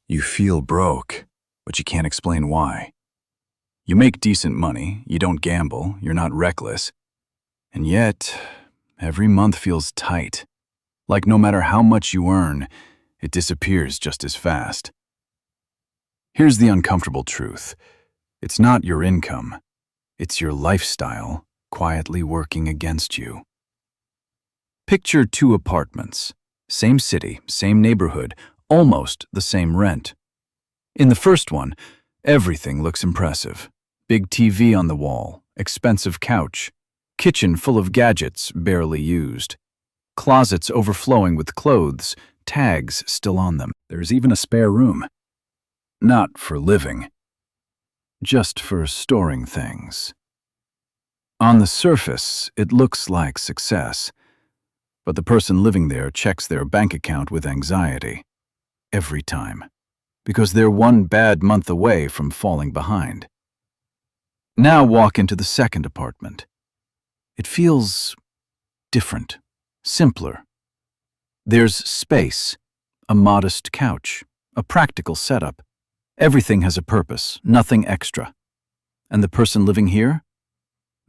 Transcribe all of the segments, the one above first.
You feel broke, but you can't explain why. You make decent money, you don't gamble, you're not reckless. And yet, every month feels tight. Like no matter how much you earn, it disappears just as fast. Here's the uncomfortable truth. It's not your income. It's your lifestyle quietly working against you. Picture two apartments. Same city, same neighborhood, almost the same rent. In the first one, everything looks impressive. Big TV on the wall, expensive couch, kitchen full of gadgets barely used, closets overflowing with clothes, tags still on them. There's even a spare room. Not for living, just for storing things. On the surface, it looks like success, but the person living there checks their bank account with anxiety every time, because they're one bad month away from falling behind. Now walk into the second apartment. It feels different, simpler. There's space, a modest couch, a practical setup. Everything has a purpose, nothing extra. And the person living here?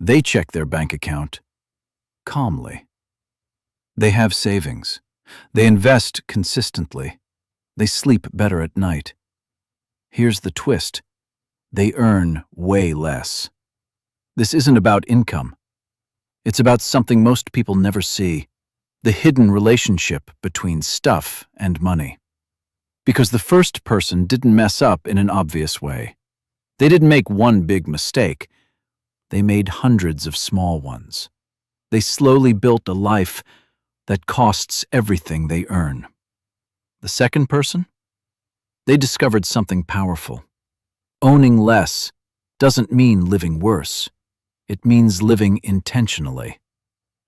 They check their bank account calmly. They have savings. They invest consistently. They sleep better at night. Here's the twist. They earn way less. This isn't about income. It's about something most people never see, the hidden relationship between stuff and money. Because the first person didn't mess up in an obvious way. They didn't make one big mistake. They made hundreds of small ones. They slowly built a life that costs everything they earn. The second person? They discovered something powerful. Owning less doesn't mean living worse. It means living intentionally.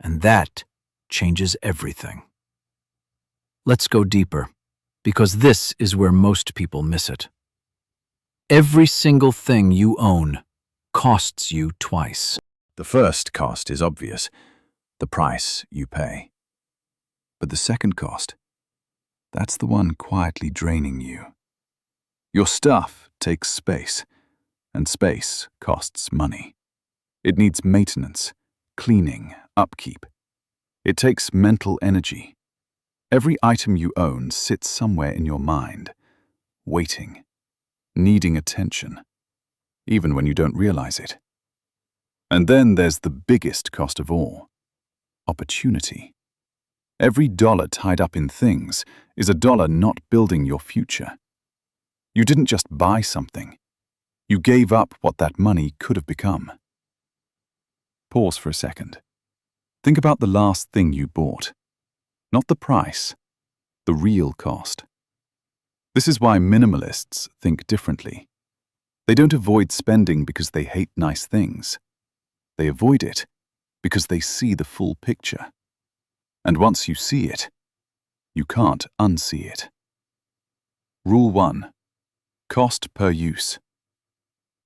And that changes everything. Let's go deeper, because this is where most people miss it. Every single thing you own costs you twice. The first cost is obvious, the price you pay. But the second cost, that's the one quietly draining you. Your stuff takes space, and space costs money. It needs maintenance, cleaning, upkeep. It takes mental energy. Every item you own sits somewhere in your mind, waiting, needing attention, even when you don't realize it. And then there's the biggest cost of all, opportunity. Every dollar tied up in things is a dollar not building your future. You didn't just buy something. You gave up what that money could have become. Pause for a second. Think about the last thing you bought. Not the price, the real cost. This is why minimalists think differently. They don't avoid spending because they hate nice things. They avoid it because they see the full picture. And once you see it, you can't unsee it. Rule 1. Cost per use.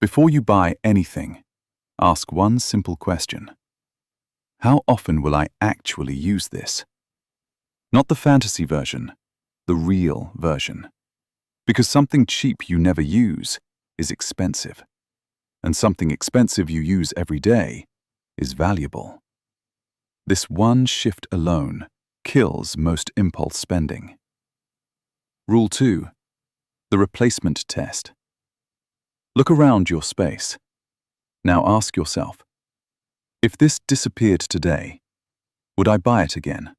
Before you buy anything, ask one simple question. How often will I actually use this? Not the fantasy version, the real version. Because something cheap you never use is expensive, and something expensive you use every day is valuable. This one shift alone kills most impulse spending. Rule 2. The replacement test. Look around your space. Now ask yourself, if this disappeared today, would I buy it again?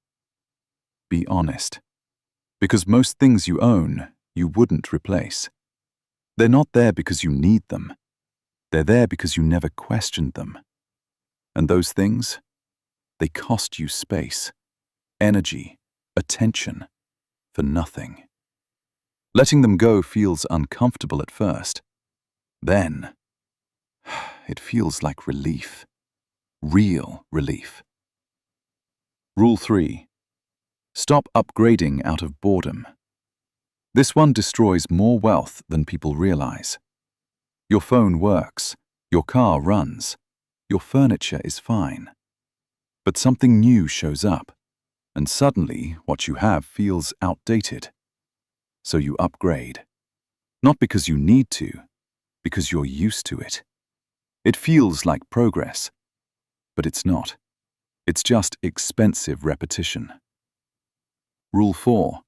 Be honest, because most things you own, you wouldn't replace. They're not there because you need them. They're there because you never questioned them. And those things, they cost you space, energy, attention, for nothing. Letting them go feels uncomfortable at first. Then, it feels like relief. Real relief. Rule 3. Stop upgrading out of boredom. This one destroys more wealth than people realize. Your phone works, your car runs, your furniture is fine. But something new shows up, and suddenly what you have feels outdated. So you upgrade. Not because you need to, because you're used to it. It feels like progress, but it's not. It's just expensive repetition. Rule 4.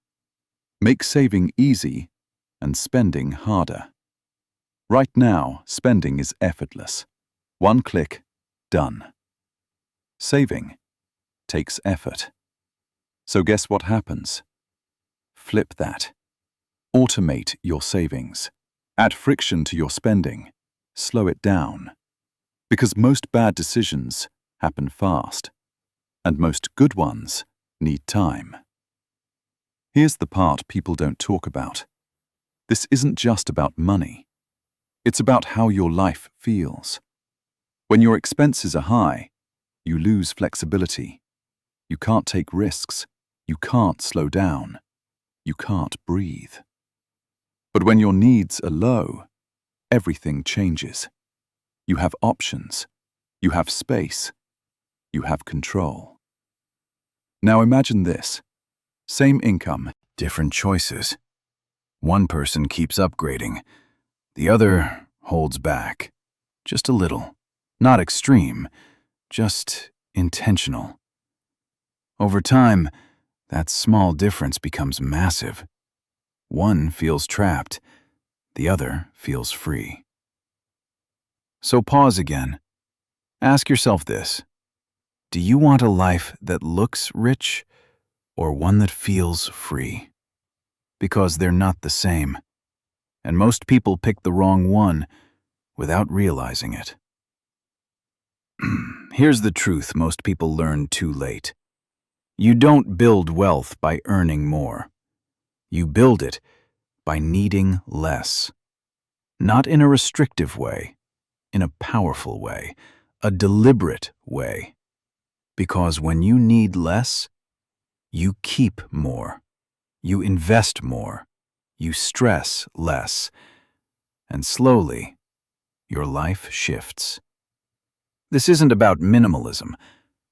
Make saving easy and spending harder. Right now, spending is effortless. One click, done. Saving takes effort. So guess what happens? Flip that. Automate your savings. Add friction to your spending. Slow it down. Because most bad decisions happen fast, and most good ones need time. Here's the part people don't talk about. This isn't just about money. It's about how your life feels. When your expenses are high, you lose flexibility. You can't take risks. You can't slow down. You can't breathe. But when your needs are low, everything changes. You have options. You have space. You have control. Now imagine this. Same income, Different choices. One person keeps upgrading. The other holds back. Just a little. Not extreme, just intentional. Over time, that small difference becomes massive. One feels trapped. The other feels free. So pause again. Ask yourself this. Do you want a life that looks rich or one that feels free? Because they're not the same. And most people pick the wrong one without realizing it. Here's the truth most people learn too late. You don't build wealth by earning more. You build it by needing less. Not in a restrictive way, in a powerful way, a deliberate way. Because when you need less, you keep more. You invest more. You stress less. And slowly, your life shifts. This isn't about minimalism.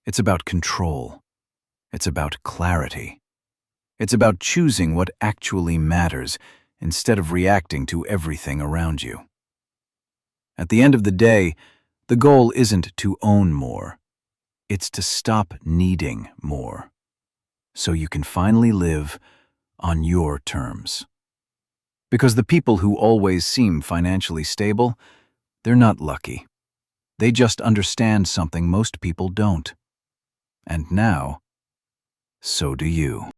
It's about control. It's about clarity. It's about choosing what actually matters instead of reacting to everything around you. At the end of the day, the goal isn't to own more. It's to stop needing more, so you can finally live on your terms. Because the people who always seem financially stable, they're not lucky. They just understand something most people don't. And now, so do you.